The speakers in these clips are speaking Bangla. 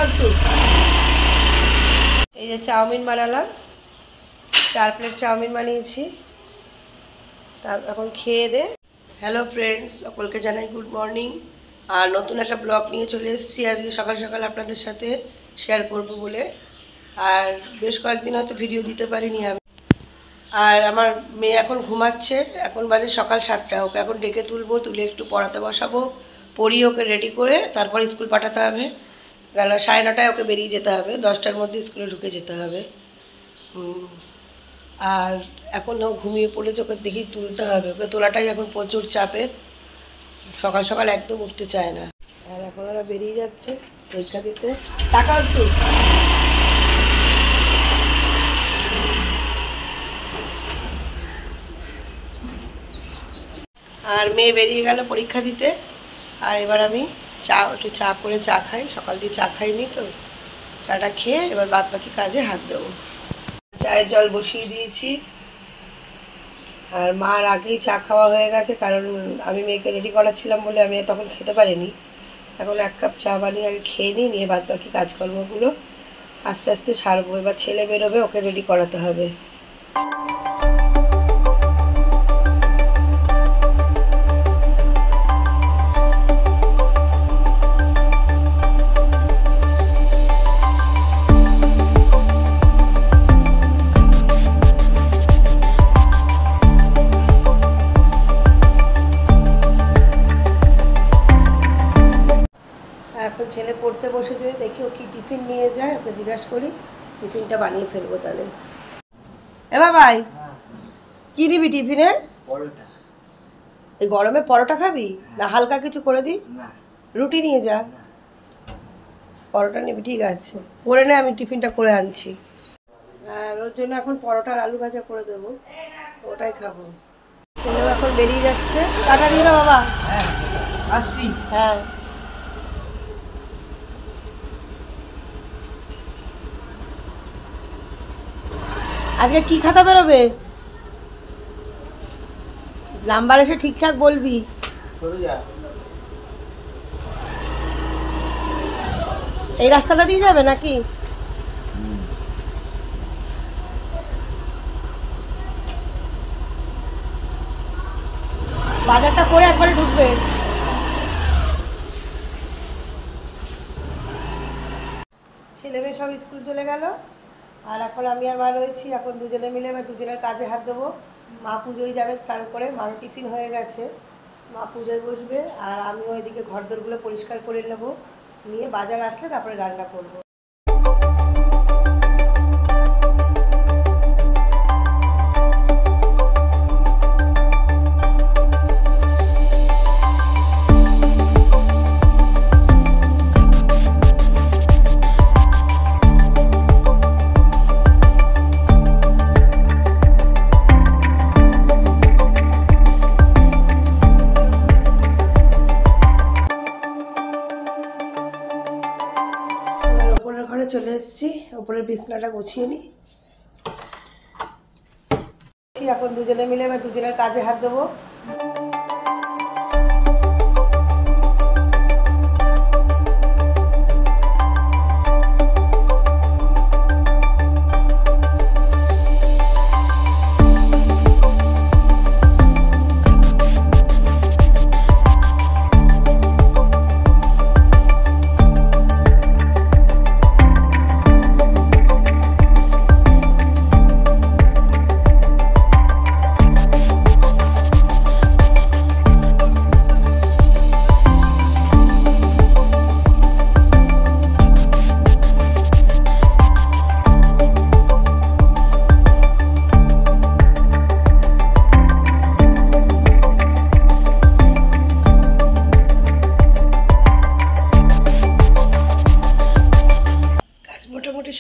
একটু। এই যে চাউমিন বানালাম, 4 প্লেট চাউমিন বানিয়েছি। তার এখন খেয়ে দে। হ্যালো ফ্রেন্ডস, সকলকে জানাই গুড মর্নিং। আর নতুন একটা ব্লগ নিয়ে চলে এসেছি আজকে সকাল সকাল আপনাদের সাথে শেয়ার করব বলে। আর বেশ কয়েকদিন হয়তো ভিডিও দিতে পারিনি আমি। আর আমার মেয়ে এখন ঘুমাচ্ছে, এখন বাজে সকাল 7টা। ওকে এখন ডেকে তুলবো, তুলে একটু পড়াতে বসাবো, পড়িয়ে ওকে রেডি করে তারপর স্কুল পাঠাতে হবে। কারণ 9:30টায় ওকে বেরিয়ে যেতে হবে, 10টার মধ্যে স্কুলে ঢুকে যেতে হবে। আর এখন ও ঘুমিয়ে পড়েছে, ওকে দেখি তুলতে হবে। ওকে তোলাটাই এখন প্রচুর চাপের, সকাল সকাল একদম উঠতে চায় না। আর এখন ওরা বেরিয়ে যাচ্ছে পরীক্ষা দিতে। টাকা একটু। আর মেয়ে বেরিয়ে গেল পরীক্ষা দিতে। আর এবার আমি একটু চা করে চা খাই, সকাল দিয়ে চা খাইনি তো। চাটা খেয়ে এবার বাদ বাকি কাজে হাত দেবো। চায়ের জল বসিয়ে দিয়েছি। আর মার আগেই চা খাওয়া হয়ে গেছে, কারণ আমি মেয়েকে রেডি করাচ্ছিলাম বলে আমি তখন খেতে পারিনি। এখন 1 কাপ চা বানিয়ে আগে খেয়ে নিয়ে বাদ বাকি কাজকর্মগুলো আস্তে আস্তে সারবো। এবার ছেলে বেরোবে, ওকে রেডি করাতে হবে। এখন ছেলে পড়তে বসেছে, দেখি ও কি টিফিন নিয়ে যায়, ওকে জিজ্ঞাসা করি, টিফিনটা বানিয়ে ফেলবো তাহলে। এ বাবাই, কি নিবি টিফিনে? পরোটা। এই গরমে পরোটা খাবি না হালকা কিছু করে দিই? রুটি নিয়ে যা। পরোটা নিবি, ঠিক আছে, করে নে, আমি টিফিনটা করে আনছি। আর ওর জন্য এখন পরোটার আলু ভাজা করে দেবো, ওটাই খাবো। ছেলেও এখন বেরিয়ে যাচ্ছে। টাটা নিয়ে না বাবা। হ্যাঁ আসছি। হ্যাঁ আজকে কি খাতা বেরোবে? নাম্বার এসে ঠিকঠাক বলবি। এই রাস্তাটা দিয়ে যাবে নাকি? বাজারটা করে একবারে ঢুকবে। ছেলে মেয়ে সব স্কুল চলে গেল। আর এখন আমি আর মা রয়েছি। এখন দুজনে মিলে দুজনের কাজে হাত দেবো। মা পুজোয় যাবে স্নান করে, মারও টিফিন হয়ে গেছে, মা পুজোয় বসবে। আর আমি ওইদিকে ঘরদোরগুলো পরিষ্কার করে নেবো, নিয়ে বাজার আসলে তারপরে রান্না করবো। ওপরের ঘরে চলে এসেছি, ওপরের বিছনাটা গুছিয়ে নিই। এখন দুজনে মিলে দুজনের কাজে হাত দেবো।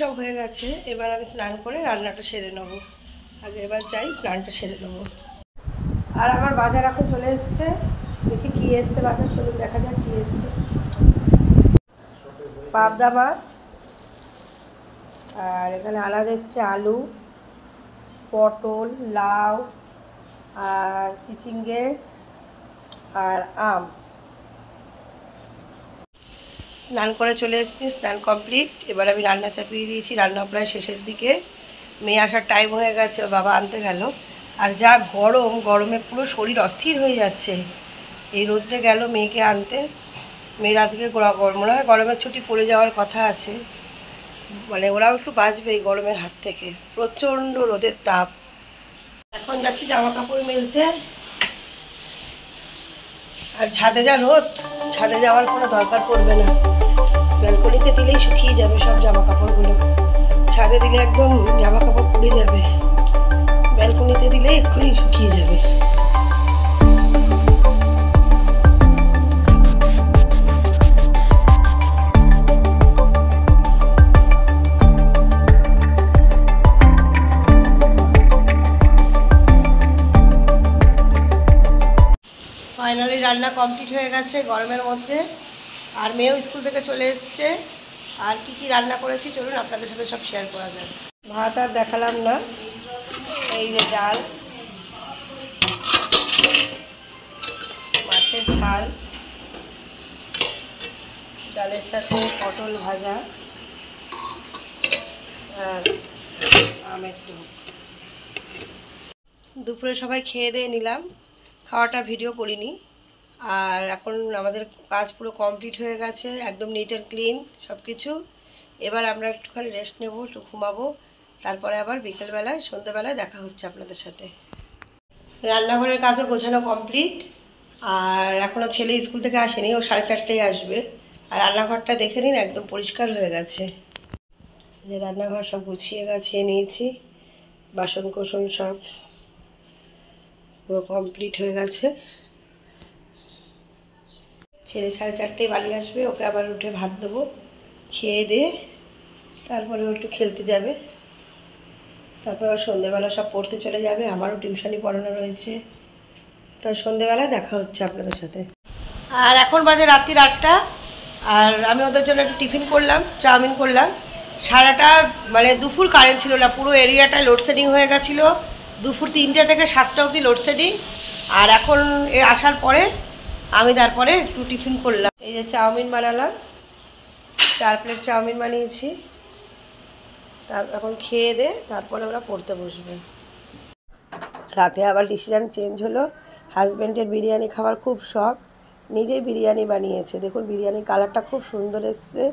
সব হয়ে গেছে, এবার আমি স্নান করে রান্নাটা সেরে নেব। আগে এবার যাই স্নানটা সেরে নেব। আর আমার বাজার এখন চলে এসছে, দেখি কি এসছে বাজার, চলুন দেখা যাক কি এসছে। পাবদা মাছ, আর এখানে আলাদা এসছে আলু, পটল, লাউ, আর চিচিঙ্গে, আর আম। স্নান করে চলে এসেছি, স্নান কমপ্লিট। এবার আমি রান্না চাপিয়ে দিয়েছি, রান্না প্রায় শেষের দিকে। মেয়ে আসার টাইম হয়ে গেছে, ও বাবা আনতে গেল। আর যা গরম, গরমে পুরো শরীর অস্থির হয়ে যাচ্ছে। এই রোদ্রে গেল মেয়েকে আনতে। মেয়ের আজকে মনে হয় গরমের ছুটি পড়ে যাওয়ার কথা আছে, মানে ওরাও একটু বাঁচবে এই গরমের হাত থেকে। প্রচণ্ড রোদের তাপ। এখন যাচ্ছি জামা কাপড় মেলতে। আর ছাদে যা রোদ, ছাদে যাওয়ার কোনো দরকার পড়বে না, ব্যালকনিতে দিলেই শুকিয়ে যাবে সব জামা কাপড়গুলো। ছাদে দিলে একদম জামা কাপড় পুড়ে যাবে, ব্যালকনিতে দিলে এক্ষুনি শুকিয়ে যাবে। ফাইনালি রান্না কমপ্লিট হয়ে গেছে গরমের মধ্যে। আর মেয়েও স্কুল থেকে চলে এসছে। আর কি কি রান্না করেছি চলুন আপনাদের সাথে সব শেয়ার করা যায়। ভাত আর দেখালাম না, এই যে ডাল, মাছের ঝাল, ডালের সাথে পটল ভাজা আর আমের টক। দুপুরে সবাই খেয়ে দিয়ে নিলাম, খাওয়াটা ভিডিও করিনি। আর এখন আমাদের কাজ পুরো কমপ্লিট হয়ে গেছে, একদম নিট অ্যান্ড ক্লিন সব কিছু। এবার আমরা একটুখানি রেস্ট নেবো, একটু ঘুমাবো, তারপরে আবার বিকেলবেলায় সন্ধ্যেবেলায় দেখা হচ্ছে আপনাদের সাথে। রান্নাঘরের কাজও গোছানো কমপ্লিট। আর এখনও ছেলে স্কুল থেকে আসেনি, ও 4:30টায় আসবে। আর রান্নাঘরটা দেখে নিন, একদম পরিষ্কার হয়ে গেছে। যে রান্নাঘর সব গুছিয়ে গাছিয়ে নিয়েছি, বাসন কোসন সব পুরো কমপ্লিট হয়ে গেছে। ছেলে 4:30টায় বাড়ি আসবে, ওকে আবার উঠে ভাত দেবো, খেয়ে দিয়ে তারপরে ও একটু খেলতে যাবে। তারপর সন্ধ্যেবেলা সব পড়তে চলে যাবে, আমারও টিউশনি পড়ানো রয়েছে। তো সন্ধ্যেবেলা দেখা হচ্ছে আপনাদের সাথে। আর এখন বাজে রাত্রি 8টা। আর আমি ওদের জন্য একটু টিফিন করলাম, চাউমিন করলাম। সারাটা মানে দুপুর কারেন্ট ছিল না, পুরো এরিয়াটায় লোডশেডিং হয়ে গেছিলো। দুপুর 3টে থেকে 7টা অবধি লোডশেডিং। আর এখন আসার পরে আমি তারপরে একটু টিফিন করলাম। এই যে চাউমিন বানালাম, 4 প্লেট চাউমিন বানিয়েছি। এখন খেয়ে দে তারপরে ওরা পড়তে বসবে। রাতে আবার ডিসিশান চেঞ্জ হলো, হাজব্যান্ডের বিরিয়ানি খাওয়ার খুব শখ, নিজেই বিরিয়ানি বানিয়েছে। দেখুন বিরিয়ানির কালারটা খুব সুন্দর এসছে,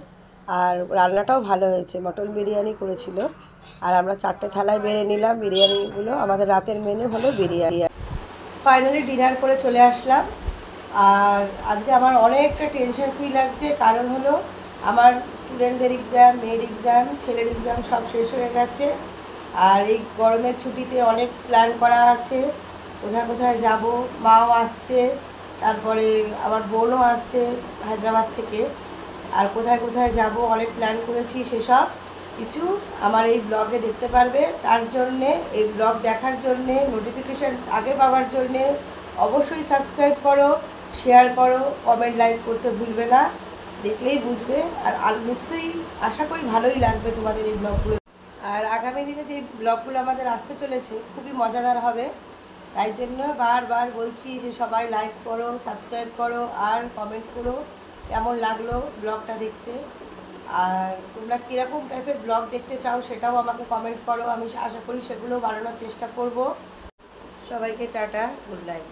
আর রান্নাটাও ভালো হয়েছে। মটন বিরিয়ানি করেছিল। আর আমরা 4টে থালায় বেড়ে নিলাম বিরিয়ানিগুলো। আমাদের রাতের মেনু হলো বিরিয়ানি। ফাইনালি ডিনার করে চলে আসলাম। আর আজকে আমার অনেকটা টেনশন ফ্রি লাগছে, কারণ হলো আমার স্টুডেন্টদের এক্সাম, মেয়ের এক্সাম, ছেলের এক্সাম সব শেষ হয়ে গেছে। আর এই গরমের ছুটিতে অনেক প্ল্যান করা আছে, কোথায় কোথায় যাব। মাও আসছে, তারপরে আমার বোনও আসছে হায়দ্রাবাদ থেকে। আর কোথায় কোথায় যাব অনেক প্ল্যান করেছি, সেসব কিছু আমার এই ব্লগে দেখতে পারবে। তার জন্যে এই ব্লগ দেখার জন্যে, নোটিফিকেশান আগে পাওয়ার জন্যে অবশ্যই সাবস্ক্রাইব করো, শেয়ার করো, কমেন্ট লাইক করতে ভুলবে না, দেখলেই বুঝবে। আর নিশ্চয়ই আশা করি ভালোই লাগবে তোমাদের এই ব্লগগুলো। আর আগামী দিনে যে ব্লগগুলো আমাদের আসতে চলেছে খুবই মজাদার হবে। তাই জন্য বারবার বলছি যে সবাই লাইক করো, সাবস্ক্রাইব করো আর কমেন্ট করো কেমন লাগলো ব্লগটা দেখতে। আর তোমরা কীরকম টাইপের ব্লগ দেখতে চাও সেটাও আমাকে কমেন্ট করো, আমি আশা করি সেগুলো বানানোর চেষ্টা করব। সবাইকে টাটা, গুড নাইট।